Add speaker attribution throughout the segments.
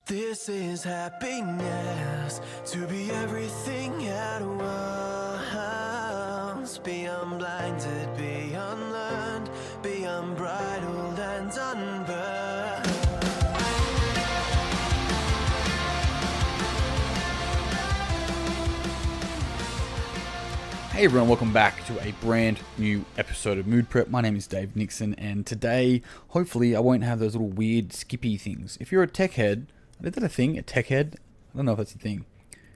Speaker 1: This is happiness, to be everything at once. Be unblinded, be unlearned, be unbridled and unburned.
Speaker 2: Hey everyone, welcome back to a brand new episode of Mood Prep. My name is Dave Nixon, and today, hopefully, I won't have those little weird skippy things. If you're a tech head, is that a thing? A tech head? I don't know if that's a thing.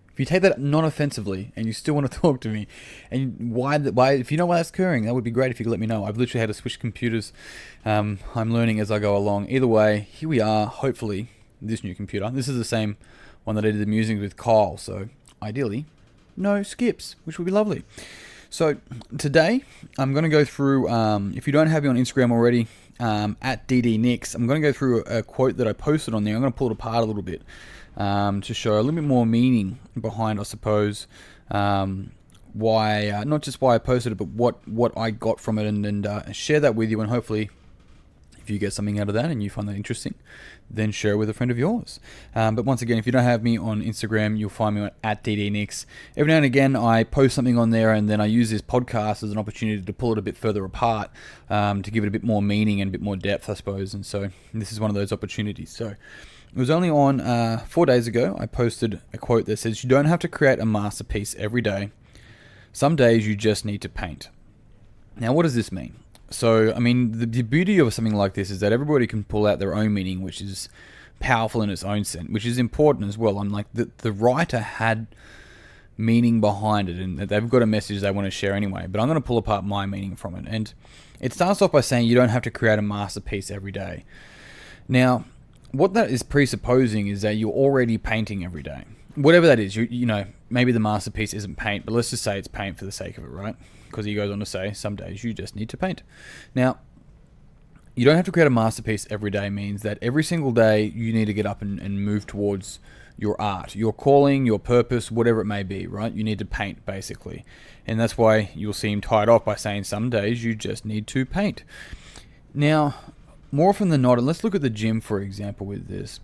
Speaker 2: If you take that non-offensively and you still want to talk to me, and why, if you know why that's occurring, that would be great if you could let me know. I've literally had to switch computers. I'm learning as I go along. Either way, here we are, hopefully, this new computer. This is the same one that I did the musings with Kyle, so ideally, no skips, which would be lovely. So today, I'm going to go through, if you don't have me on Instagram already, at ddnix, I'm going to go through a quote that I posted on there. I'm going to pull it apart a little bit to show a little bit more meaning behind, I suppose, why, not just why I posted it, but what I got from it, and share that with you, and hopefully, if you get something out of that and you find that interesting, then share it with a friend of yours. But once again, if you don't have me on Instagram, you'll find me at ddnix. Every now and again, I post something on there, and then I use this podcast as an opportunity to pull it a bit further apart, to give it a bit more meaning and a bit more depth, I suppose. And so this is one of those opportunities. So it was only on 4 days ago, I posted a quote that says, "You don't have to create a masterpiece every day. Some days you just need to paint." Now, what does this mean? So, I mean, the beauty of something like this is that everybody can pull out their own meaning, which is powerful in its own sense, which is important as well. I'm like, the writer had meaning behind it, and they've got a message they want to share anyway, but I'm going to pull apart my meaning from it. And it starts off by saying you don't have to create a masterpiece every day. Now, what that is presupposing is that you're already painting every day. Whatever that is, you know, maybe the masterpiece isn't paint, but let's just say it's paint for the sake of it, right? Because he goes on to say, some days you just need to paint. Now, you don't have to create a masterpiece every day means that every single day you need to get up and move towards your art, your calling, your purpose, whatever it may be, right? You need to paint, basically. And that's why you'll see him tied off by saying some days you just need to paint. Now, more often than not, and let's look at the gym, for example, with this.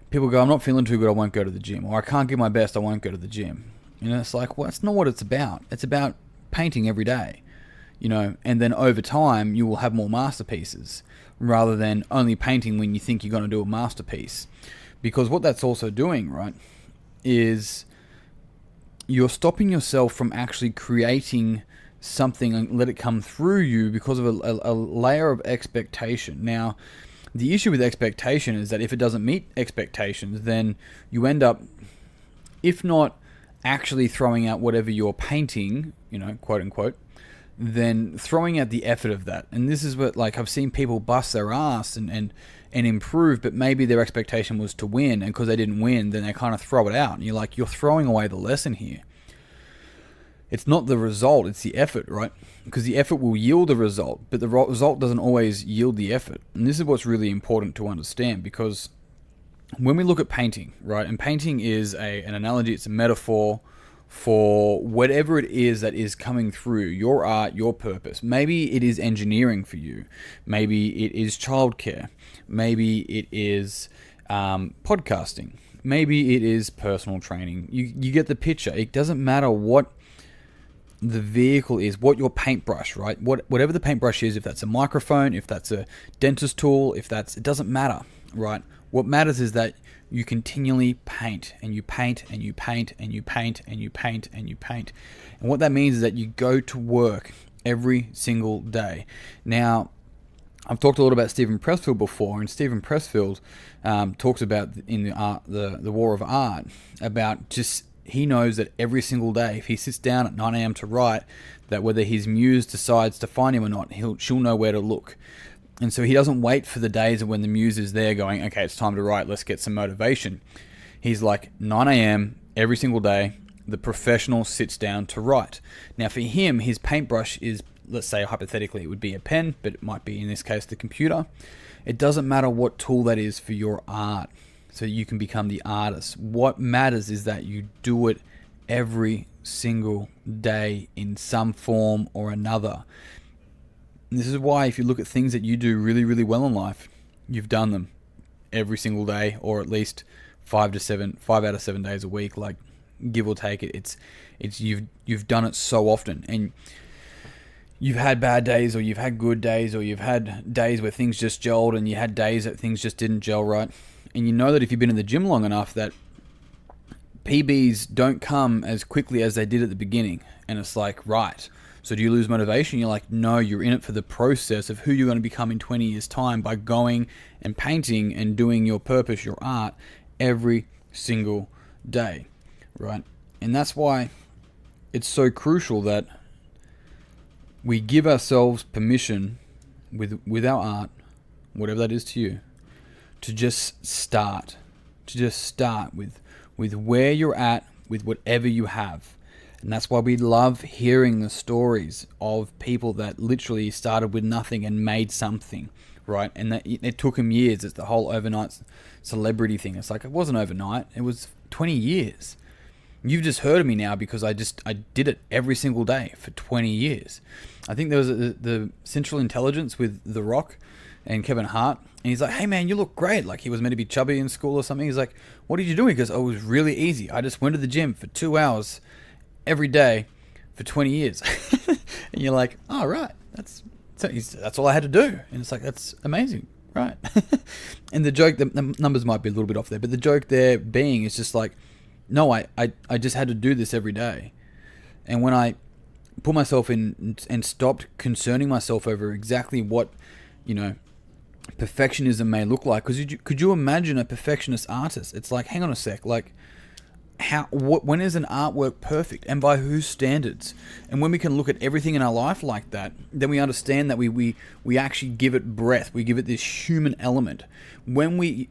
Speaker 2: People go, I'm not feeling too good, I won't go to the gym. Or I can't give my best, I won't go to the gym. You know, it's like, well, that's not what it's about. It's about painting every day, you know, and then over time you will have more masterpieces rather than only painting when you think you're going to do a masterpiece. Because what that's also doing, right, is you're stopping yourself from actually creating something and let it come through you because of a layer of expectation. Now, the issue with expectation is that if it doesn't meet expectations, then you end up, if not actually throwing out whatever you're painting, you know, quote unquote, then throwing out the effort of that. And this is what, like, I've seen people bust their ass and improve, but maybe their expectation was to win, and because they didn't win, then they kind of throw it out. And you're like, you're throwing away the lesson here. It's not the result, it's the effort, right? Because the effort will yield a result, but the result doesn't always yield the effort. And this is what's really important to understand, because when we look at painting, right, and painting is an analogy, it's a metaphor for whatever it is that is coming through, your art, your purpose. Maybe it is engineering for you. Maybe it is childcare. Maybe it is podcasting. Maybe it is personal training. You get the picture. It doesn't matter what the vehicle is, what your paintbrush, right? Whatever the paintbrush is, if that's a microphone, if that's a dentist tool, it doesn't matter, right? What matters is that you continually paint, and you paint, and you paint, and you paint, and you paint, and you paint. And what that means is that you go to work every single day. Now, I've talked a lot about Stephen Pressfield before, and Stephen Pressfield talks about in the War of Art about just, he knows that every single day, if he sits down at 9 a.m. to write, that whether his muse decides to find him or not, she'll know where to look. And so he doesn't wait for the days when the muse is there going, okay, it's time to write, let's get some motivation. He's like, 9 a.m. every single day, the professional sits down to write. Now for him, his paintbrush is, let's say hypothetically, it would be a pen, but it might be in this case the computer. It doesn't matter what tool that is for your art, so you can become the artist. What matters is that you do it every single day in some form or another. And this is why if you look at things that you do really, really well in life, you've done them every single day, or at least 5 out of 7 days a week, like give or take it. It's you've done it so often, and you've had bad days, or you've had good days, or you've had days where things just gelled, and you had days that things just didn't gel right. And you know that if you've been in the gym long enough, that PBs don't come as quickly as they did at the beginning. And it's like, right, so do you lose motivation? You're like, no, you're in it for the process of who you're going to become in 20 years' time by going and painting and doing your purpose, your art, every single day, right? And that's why it's so crucial that we give ourselves permission with our art, whatever that is to you, to just start with where you're at, with whatever you have. And that's why we love hearing the stories of people that literally started with nothing and made something, right? And that it took them years. It's the whole overnight celebrity thing. It's like, it wasn't overnight. It was 20 years. You've just heard of me now because I did it every single day for 20 years. I think there was the Central Intelligence with The Rock and Kevin Hart. And he's like, hey man, you look great. Like, he was meant to be chubby in school or something. He's like, what did you do? He goes, oh, it was really easy. I just went to the gym for 2 hours every day for 20 years. And you're like, oh, right. That's all I had to do. And it's like, that's amazing. Right. And the joke, the numbers might be a little bit off there, but the joke there being is just like, no, I just had to do this every day. And when I put myself in and stopped concerning myself over exactly what, perfectionism may look like, because could you imagine a perfectionist artist? It's like, hang on a sec, like, when is an artwork perfect, and by whose standards? And when we can look at everything in our life like that, then we understand that we actually give it breath. We give it this human element. When we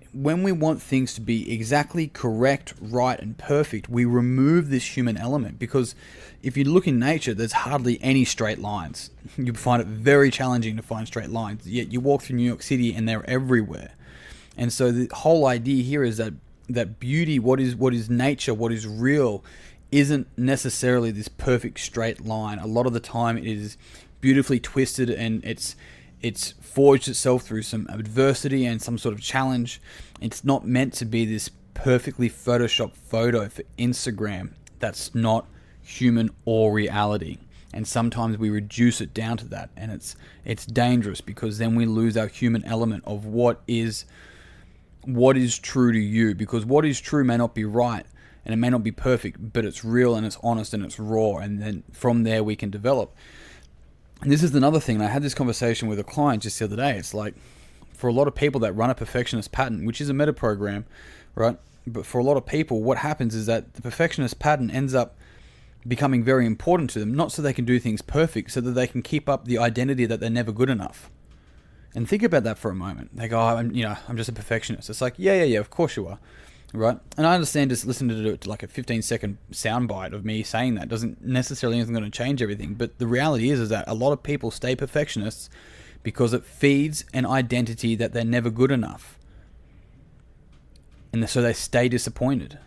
Speaker 2: want things to be exactly correct, right, and perfect, we remove this human element, because if you look in nature, there's hardly any straight lines. You find it very challenging to find straight lines. Yet you walk through New York City and they're everywhere. And so the whole idea here is that beauty, what is nature, what is real, isn't necessarily this perfect straight line. A lot of the time it is beautifully twisted, and it's forged itself through some adversity and some sort of challenge. It's not meant to be this perfectly photoshopped photo for Instagram. That's not human or reality. And sometimes we reduce it down to that, and it's dangerous, because then we lose our human element of what is true to you, because what is true may not be right, and it may not be perfect, but it's real and it's honest and it's raw, and then from there we can develop. And this is another thing. I had this conversation with a client just the other day. It's like, for a lot of people that run a perfectionist pattern, which is a meta program, right? But for a lot of people, what happens is that the perfectionist pattern ends up becoming very important to them, not so they can do things perfect, so that they can keep up the identity that they're never good enough. And think about that for a moment. They go, oh, I'm just a perfectionist. It's like, yeah, of course you are, right? And I understand just listening to like a 15-second soundbite of me saying that doesn't necessarily anything going to change everything. But the reality is that a lot of people stay perfectionists because it feeds an identity that they're never good enough. And so they stay disappointed.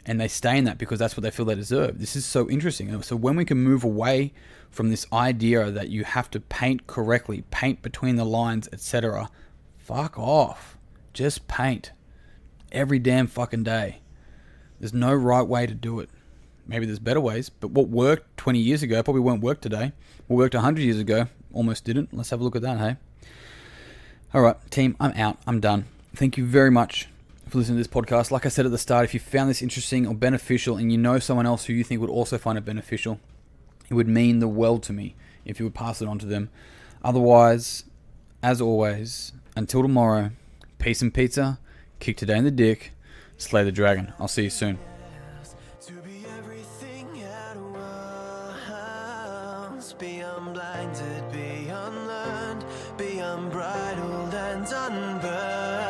Speaker 2: And they stay in that because that's what they feel they deserve. This is so interesting. So when we can move away from this idea that you have to paint correctly, paint between the lines, etc., fuck off. Just paint. Every damn fucking day. There's no right way to do it. Maybe there's better ways, but what worked 20 years ago probably won't work today. What worked 100 years ago almost didn't. Let's have a look at that, hey? Alright, team, I'm out. I'm done. Thank you very much for listening to this podcast. Like I said at the start, if you found this interesting or beneficial, and you know someone else who you think would also find it beneficial, it would mean the world to me if you would pass it on to them. Otherwise, as always, until tomorrow, peace and pizza, kick today in the dick, slay the dragon. I'll see you soon.
Speaker 1: To be everything at once, be unblinded, be unlearned, be unbridled and unburned.